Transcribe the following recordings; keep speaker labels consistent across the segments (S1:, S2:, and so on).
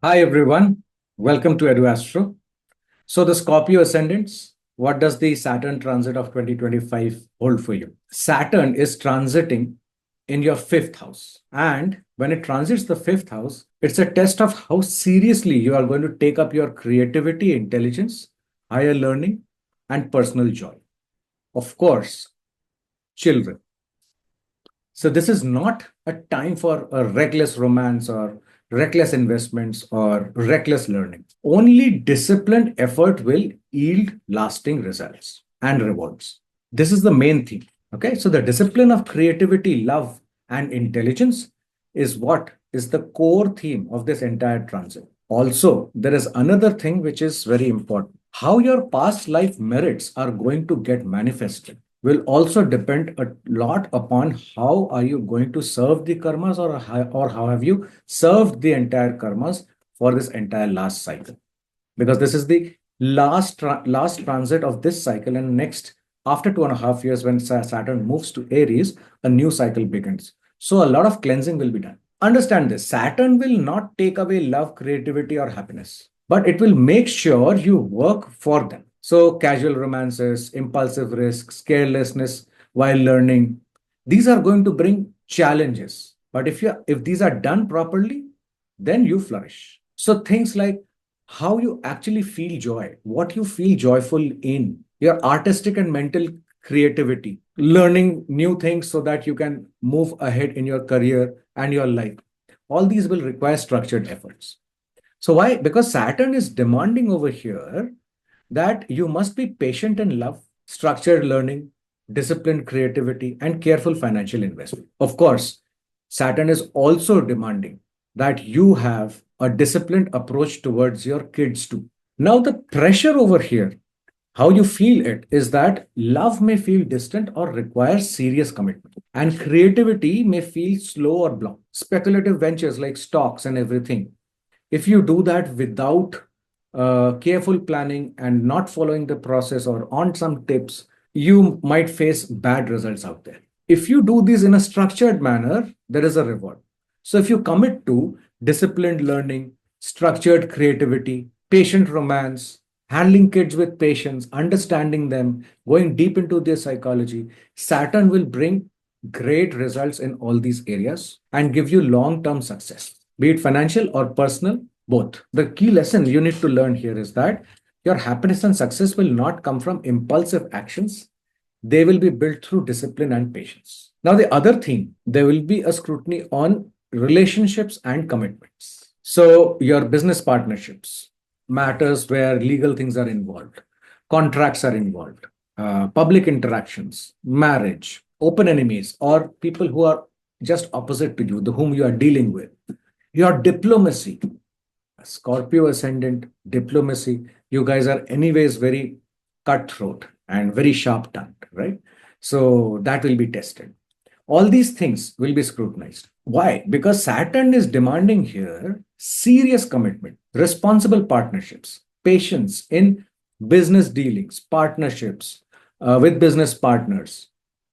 S1: Hi everyone, welcome to Edu-Astro. So the Scorpio ascendants, what does the Saturn transit of 2025 hold for you? Saturn is transiting in your fifth house. And when it transits the fifth house, it's a test of how seriously you are going to take up your creativity, intelligence, higher learning, and personal joy. Of course, children. So this is not a time for a reckless romance or reckless investments or reckless learning. Only disciplined effort will yield lasting results and rewards. This is the main theme. Okay, so the discipline of creativity, love, and intelligence is what is the core theme of this entire transit. Also, there is another thing which is very important. How your past life merits are going to get manifested will also depend a lot upon how are you going to serve the karmas, or how have you served the entire karmas for this entire last cycle, because this is the last transit of this cycle, and next, after 2.5 years, when Saturn moves to Aries, a new cycle begins. So a lot of cleansing will be done. Understand this: Saturn will not take away love, creativity, or happiness, but it will make sure you work for them. So casual romances, impulsive risks, carelessness while learning, these are going to bring challenges. But if these are done properly, then you flourish. So things like how you actually feel joy, what you feel joyful in, your artistic and mental creativity, learning new things so that you can move ahead in your career and your life. All these will require structured efforts. So why? Because Saturn is demanding over here that you must be patient in love, structured learning, disciplined creativity, and careful financial investment. Of course, Saturn is also demanding that you have a disciplined approach towards your kids too. Now, the pressure over here, how you feel it, is that love may feel distant or require serious commitment, and creativity may feel slow or blunt. Speculative ventures like stocks and everything, if you do that without careful planning and not following the process or on some tips, you might face bad results out there. If you do this in a structured manner, there is a reward. So if you commit to disciplined learning, structured creativity, patient romance, handling kids with patience, understanding them, going deep into their psychology, Saturn will bring great results in all these areas and give you long term success, be it financial or personal, both. The key lesson you need to learn here is that your happiness and success will not come from impulsive actions. They will be built through discipline and patience. Now, the other thing, there will be a scrutiny on relationships and commitments. So, your business partnerships, matters where legal things are involved, contracts are involved, public interactions, marriage, open enemies, or people who are just opposite to you, the whom you are dealing with. Your diplomacy, Scorpio ascendant, diplomacy, you guys are anyways very cutthroat and very sharp tongued, right? So that will be tested. All these things will be scrutinized. Why? Because Saturn is demanding here serious commitment, responsible partnerships, patience in business dealings, partnerships with business partners,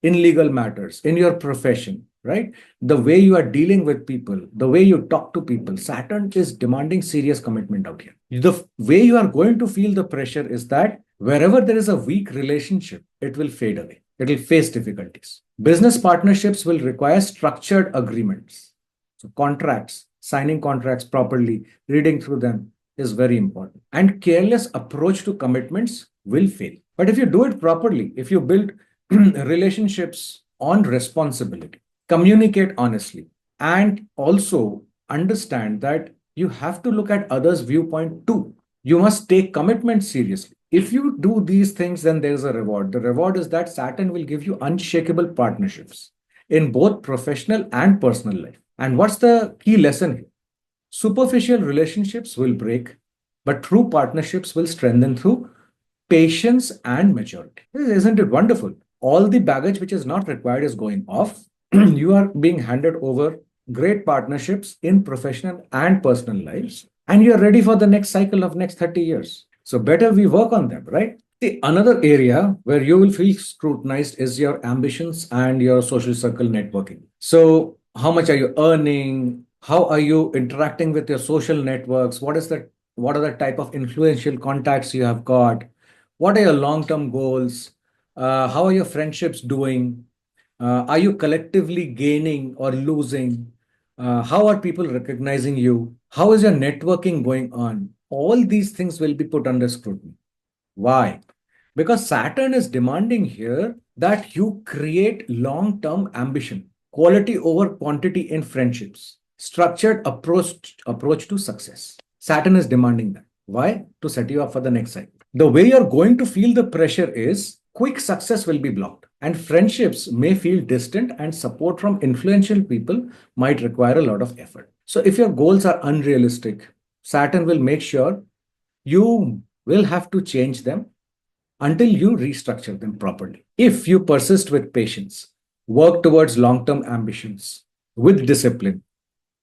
S1: in legal matters, in your profession, right? The way you are dealing with people, the way you talk to people, Saturn is demanding serious commitment out here. The way you are going to feel the pressure is that wherever there is a weak relationship, it will fade away. It will face difficulties. Business partnerships will require structured agreements. So, contracts, signing contracts properly, reading through them is very important. And careless approach to commitments will fail. But if you do it properly, if you build relationships on responsibility, communicate honestly, and also understand that you have to look at others' viewpoint too. You must take commitment seriously. If you do these things, then there's a reward. The reward is that Saturn will give you unshakable partnerships in both professional and personal life. And what's the key lesson here? Superficial relationships will break, but true partnerships will strengthen through patience and maturity. Isn't it wonderful? All the baggage which is not required is going off. You are being handed over great partnerships in professional and personal lives, and you're ready for the next cycle of next 30 years. So better we work on them, right? The another area where you will feel scrutinized is your ambitions and your social circle networking. So how much are you earning? How are you interacting with your social networks? What are the type of influential contacts you have got? What are your long-term goals? How are your friendships doing? Are you collectively gaining or losing? How are people recognizing you? How is your networking going on? All these things will be put under scrutiny. Why? Because Saturn is demanding here that you create long term ambition, quality over quantity in friendships, structured approach to success. Saturn is demanding that. Why? To set you up for the next cycle. The way you're going to feel the pressure is quick success will be blocked, and friendships may feel distant, and support from influential people might require a lot of effort. So, if your goals are unrealistic, Saturn will make sure you will have to change them until you restructure them properly. If you persist with patience, work towards long term ambitions with discipline,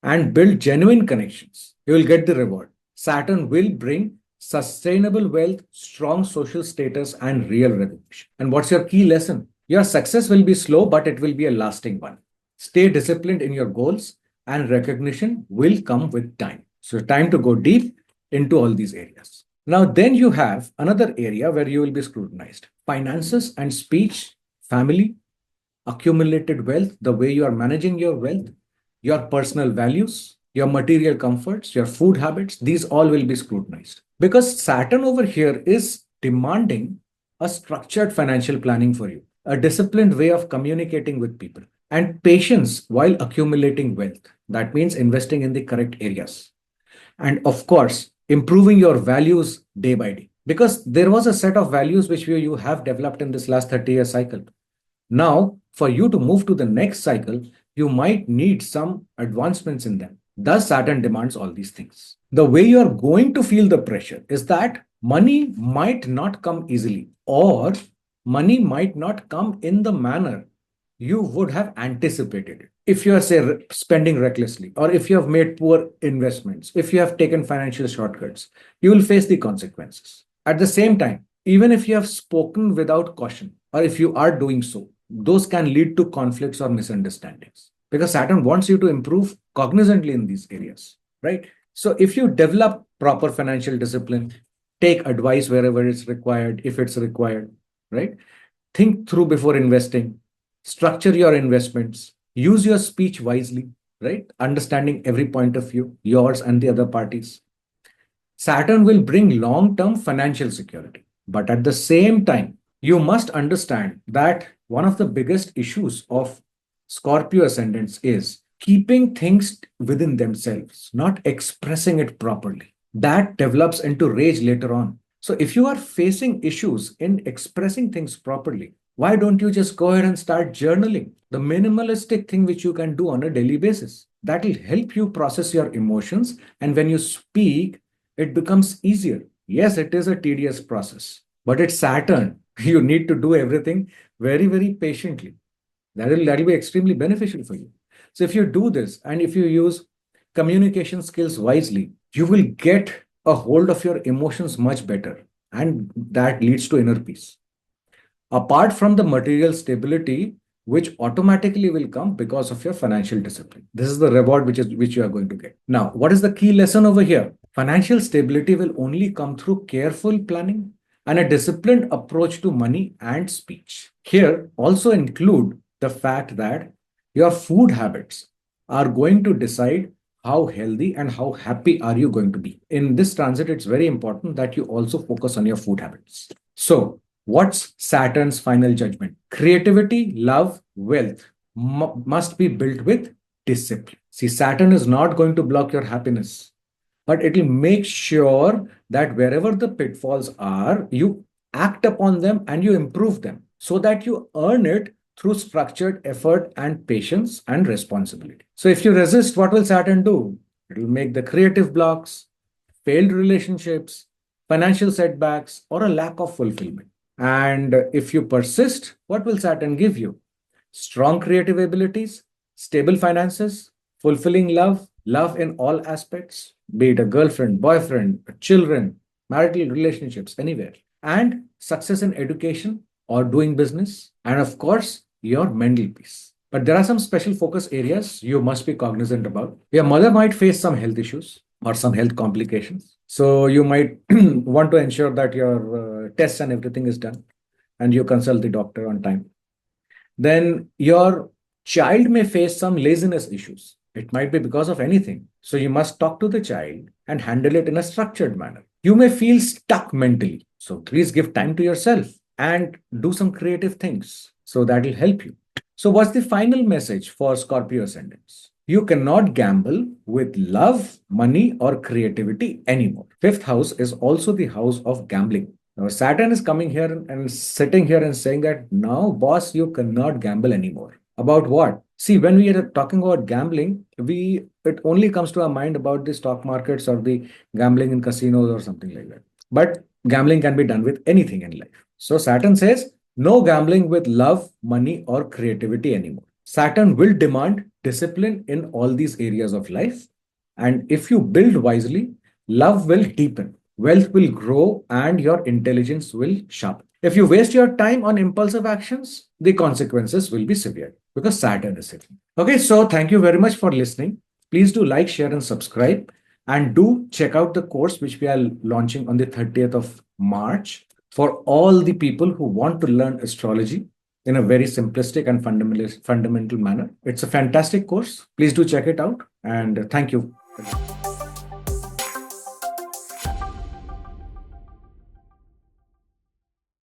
S1: and build genuine connections, you will get the reward. Saturn will bring sustainable wealth, strong social status, and real recognition. And what's your key lesson? Your success will be slow, but it will be a lasting one. Stay disciplined in your goals, and recognition will come with time. So, time to go deep into all these areas. Now, then you have another area where you will be scrutinized: finances and speech, family, accumulated wealth, the way you are managing your wealth, your personal values, your material comforts, your food habits, these all will be scrutinized. Because Saturn over here is demanding a structured financial planning for you, a disciplined way of communicating with people, and patience while accumulating wealth. That means investing in the correct areas. And of course, improving your values day by day. Because there was a set of values which you have developed in this last 30-year cycle. Now, for you to move to the next cycle, you might need some advancements in them. Thus, Saturn demands all these things. The way you are going to feel the pressure is that money might not come easily, or money might not come in the manner you would have anticipated it. If you are, say, spending recklessly, or if you have made poor investments, if you have taken financial shortcuts, you will face the consequences. At the same time, even if you have spoken without caution, or if you are doing so, those can lead to conflicts or misunderstandings, because Saturn wants you to improve cognizantly in these areas, right? So, if you develop proper financial discipline, take advice wherever it's required, if it's required, right? Think through before investing, structure your investments, use your speech wisely, right? Understanding every point of view, yours and the other parties. Saturn will bring long term financial security. But at the same time, you must understand that one of the biggest issues of Scorpio ascendants is keeping things within themselves, not expressing it properly. That develops into rage later on. So, if you are facing issues in expressing things properly, why don't you just go ahead and start journaling? The minimalistic thing which you can do on a daily basis. That will help you process your emotions. And when you speak, it becomes easier. Yes, it is a tedious process, but it's Saturn. You need to do everything very, very patiently. That will be extremely beneficial for you. So if you do this and if you use communication skills wisely, you will get a hold of your emotions much better. And that leads to inner peace. Apart from the material stability, which automatically will come because of your financial discipline. This is the reward which you are going to get. Now, what is the key lesson over here? Financial stability will only come through careful planning and a disciplined approach to money and speech. Here also include the fact that your food habits are going to decide how healthy and how happy are you going to be. In this transit, it's very important that you also focus on your food habits. So, what's Saturn's final judgment? Creativity, love, wealth must be built with discipline. See, Saturn is not going to block your happiness, but it will make sure that wherever the pitfalls are, you act upon them and you improve them so that you earn it through structured effort and patience and responsibility. So, if you resist, what will Saturn do? It will make the creative blocks, failed relationships, financial setbacks, or a lack of fulfillment. And if you persist, what will Saturn give you? Strong creative abilities, stable finances, fulfilling love, love in all aspects, be it a girlfriend, boyfriend, children, marital relationships, anywhere, and success in education or doing business, and of course, your mental peace. But there are some special focus areas you must be cognizant about. Your mother might face some health issues or some health complications. So you might want to ensure that your tests and everything is done and you consult the doctor on time. Then your child may face some laziness issues. It might be because of anything. So you must talk to the child and handle it in a structured manner. You may feel stuck mentally. So please give time to yourself and do some creative things. So that will help you. So, what's the final message for Scorpio ascendants? You cannot gamble with love, money, or creativity anymore. Fifth house is also the house of gambling. Now, Saturn is coming here and sitting here and saying that now, boss, you cannot gamble anymore. About what? See, when we are talking about gambling, it only comes to our mind about the stock markets or the gambling in casinos or something like that. But gambling can be done with anything in life. So Saturn says no gambling with love, money, or creativity anymore. Saturn will demand discipline in all these areas of life. And if you build wisely, love will deepen, wealth will grow, and your intelligence will sharpen. If you waste your time on impulsive actions, the consequences will be severe because Saturn is sitting. Okay, so thank you very much for listening. Please do like, share, and subscribe. And do check out the course which we are launching on the 30th of March for all the people who want to learn astrology in a very simplistic and fundamental manner. It's a fantastic course. Please do check it out. And thank you.